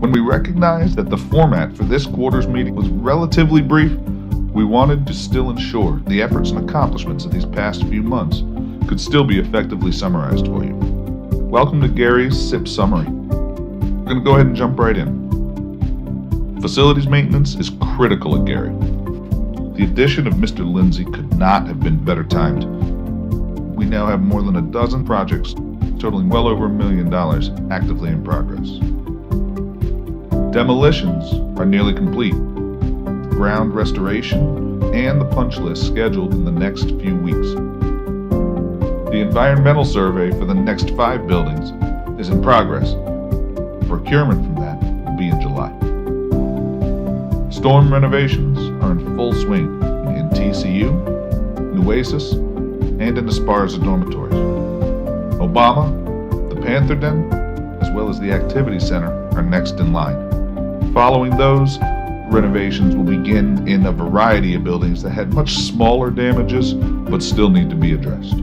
When we recognized that the format for this quarter's meeting was relatively brief, we wanted to still ensure the efforts and accomplishments of these past few months could still be effectively summarized for you. Welcome to Gary's C.I.P Summary. We're going to go ahead and jump right in. Facilities maintenance is critical at Gary. The addition of Mr. Lindsay could not have been better timed. We now have more than a dozen projects totaling well over $1 million actively in progress. Demolitions are nearly complete. Ground restoration and the punch list scheduled in the next few weeks. The environmental survey for the next 5 buildings is in progress. Procurement from that will be in July. Storm renovations are in full swing in TCU, Nueces, and in the Esparza dormitories. Obama, the Panther Den, as well as the Activity Center are next in line. Following those, renovations will begin in a variety of buildings that had much smaller damages but still need to be addressed.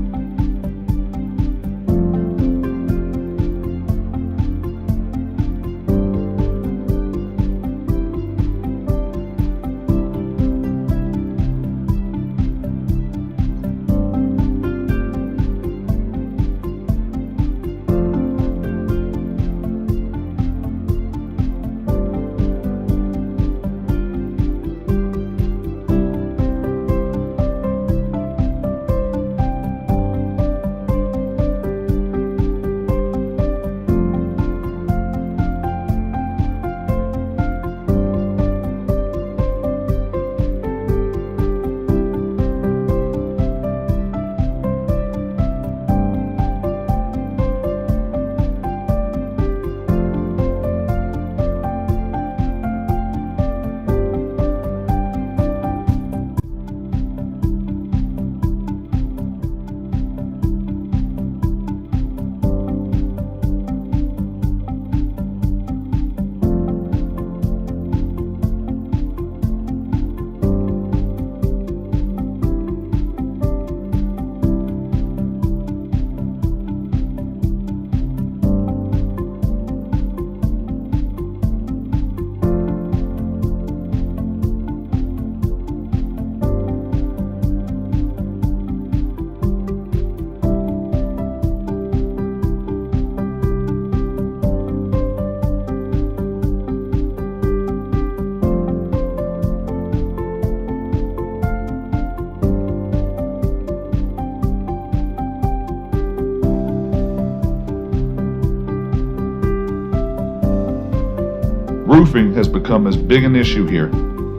Roofing has become as big an issue here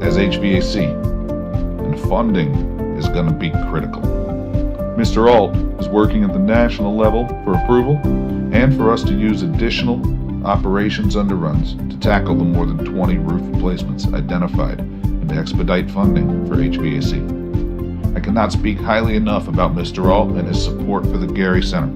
as HVAC, and funding is going to be critical. Mr. Alt is working at the national level for approval and for us to use additional operations underruns to tackle the more than 20 roof replacements identified and to expedite funding for HVAC. I cannot speak highly enough about Mr. Alt and his support for the Gary Center.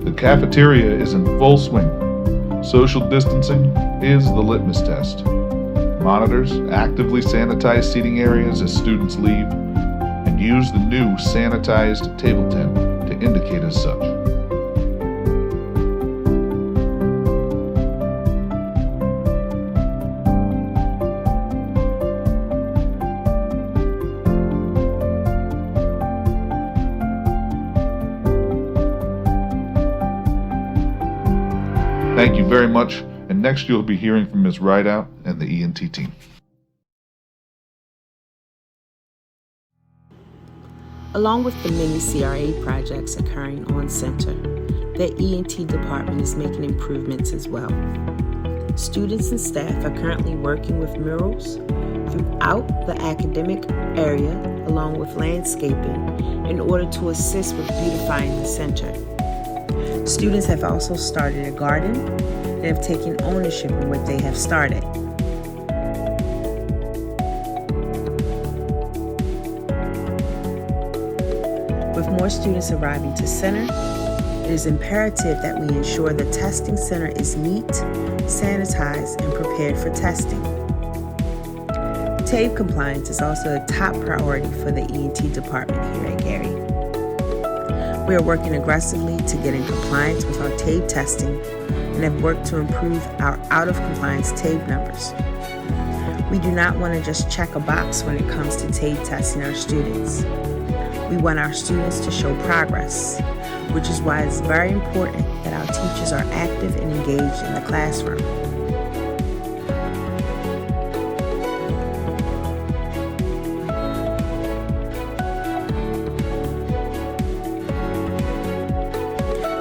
The cafeteria is in full swing. Social distancing is the litmus test. Monitors actively sanitize seating areas as students leave and use the new sanitized table tent to indicate as such. Thank you very much, and next you'll be hearing from Ms. Rideout and the E&T team. Along with the many CRA projects occurring on center, the E&T department is making improvements as well. Students and staff are currently working with murals throughout the academic area along with landscaping in order to assist with beautifying the center. Students have also started a garden and have taken ownership of what they have started. With more students arriving to center, It is imperative that we ensure the testing center is neat, sanitized, and prepared for testing. TABE compliance is also a top priority for the ENT department here at Gary. We are working aggressively to get in compliance with our TABE testing and have worked to improve our out-of-compliance TABE numbers. We do not want to just check a box when it comes to TABE testing our students. We want our students to show progress, which is why it's very important that our teachers are active and engaged in the classroom.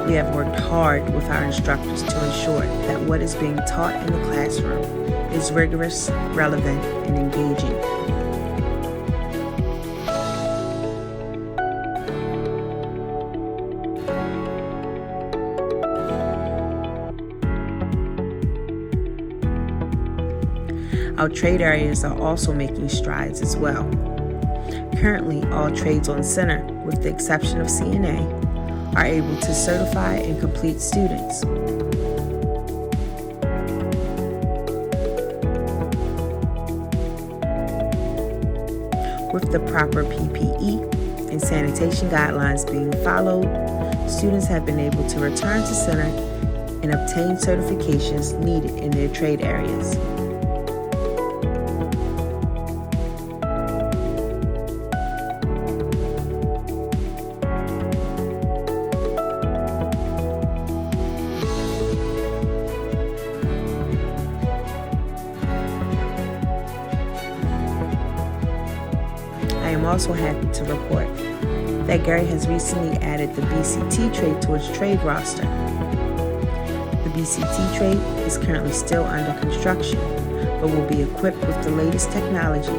We have worked hard with our instructors to ensure that what is being taught in the classroom is rigorous, relevant, and engaging. Our trade areas are also making strides as well. Currently, all trades on center, with the exception of CNA, are able to certify and complete students. With the proper PPE and sanitation guidelines being followed, students have been able to return to center and obtain certifications needed in their trade areas. I am also happy to report that Gary has recently added the BCT trade to its trade roster. The BCT trade is currently still under construction, but will be equipped with the latest technology,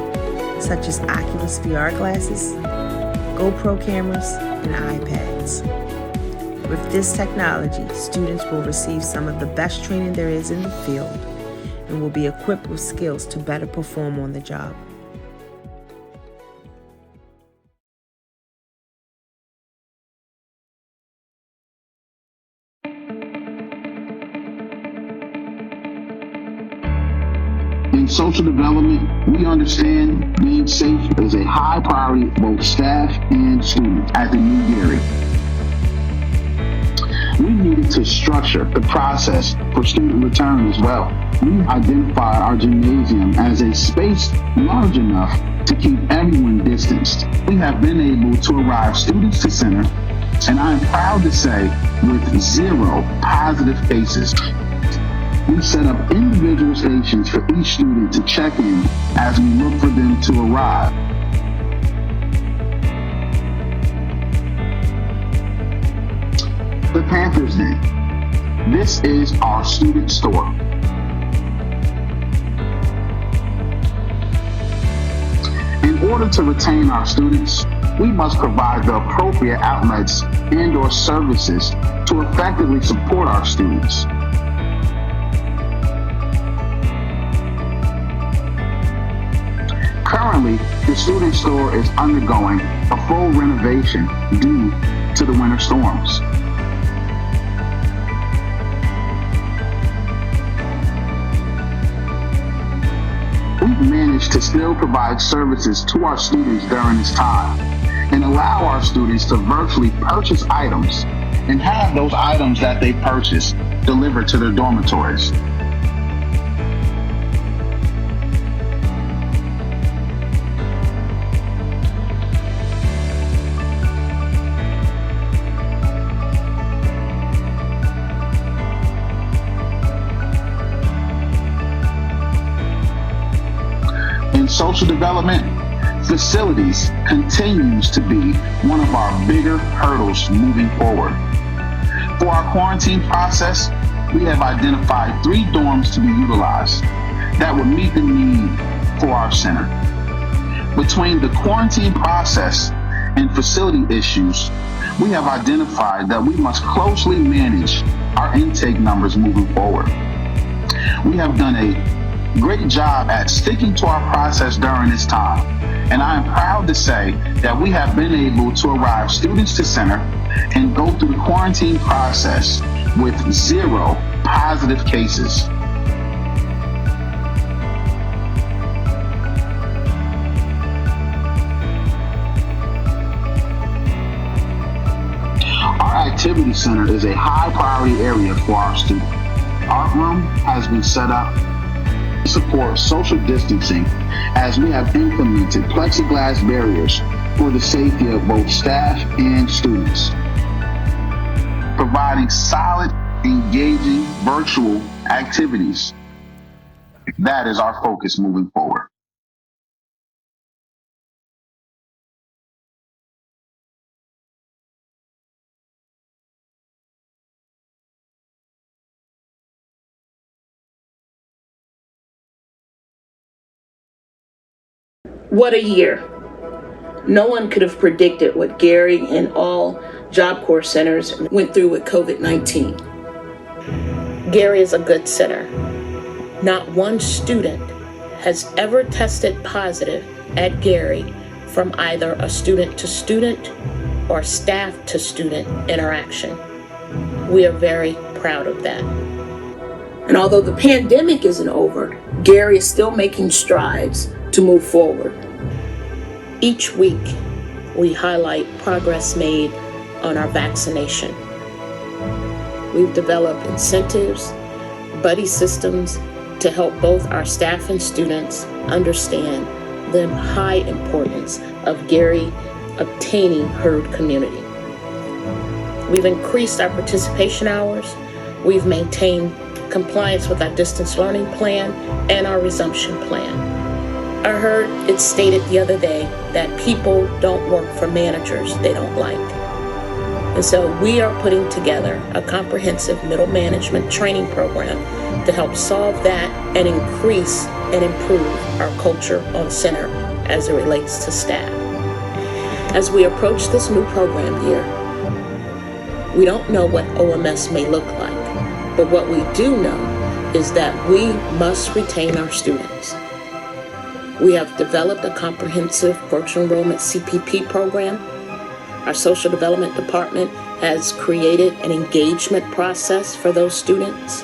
such as Oculus VR glasses, GoPro cameras, and iPads. With this technology, students will receive some of the best training there is in the field and will be equipped with skills to better perform on the job. In social development, we understand being safe is a high priority for both staff and students at the new Gary. We needed to structure the process for student return as well. We identified our gymnasium as a space large enough to keep everyone distanced. We have been able to arrive students to center, and I am proud to say with 0 positive cases. We set up individual stations for each student to check in as we look for them to arrive. The Panthers Den. This is our student store. In order to retain our students, we must provide the appropriate outlets and/or services to effectively support our students. Currently, the student store is undergoing a full renovation due to the winter storms. We've managed to still provide services to our students during this time and allow our students to virtually purchase items and have those items that they purchase delivered to their dormitories. In social development, facilities continues to be one of our bigger hurdles moving forward. For our quarantine process, we have identified 3 dorms to be utilized that would meet the need for our center. Between the quarantine process and facility issues, we have identified that we must closely manage our intake numbers moving forward. We have done a great job at sticking to our process during this time. And I am proud to say that we have been able to arrive students to center and go through the quarantine process with 0 positive cases. Our activity center is a high priority area for our students. Our room has been set up to support social distancing as we have implemented plexiglass barriers for the safety of both staff and students. Providing solid, engaging virtual activities. That is our focus moving forward. What a year. No one could have predicted what Gary and all Job Corps centers went through with COVID-19. Gary is a good center. Not one student has ever tested positive at Gary from either a student to student or staff to student interaction. We are very proud of that. And although the pandemic isn't over, Gary is still making strides to move forward. Each week, we highlight progress made on our vaccination. We've developed incentives, buddy systems to help both our staff and students understand the high importance of Gary obtaining herd immunity. We've increased our participation hours. We've maintained compliance with our distance learning plan and our resumption plan. I heard it stated the other day that people don't work for managers they don't like. And so we are putting together a comprehensive middle management training program to help solve that and increase and improve our culture on center as it relates to staff. As we approach this new program year, we don't know what OMS may look like, but what we do know is that we must retain our students. We have developed a comprehensive virtual enrollment CPP program. Our social development department has created an engagement process for those students.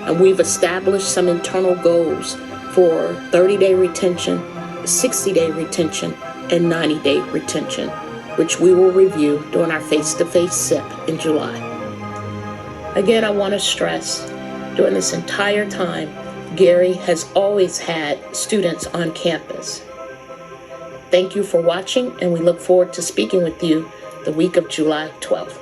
And we've established some internal goals for 30-day retention, 60-day retention, and 90-day retention, which we will review during our face-to-face C.I.P in July. Again, I want to stress, during this entire time, Gary has always had students on campus. Thank you for watching, and we look forward to speaking with you the week of July 12th.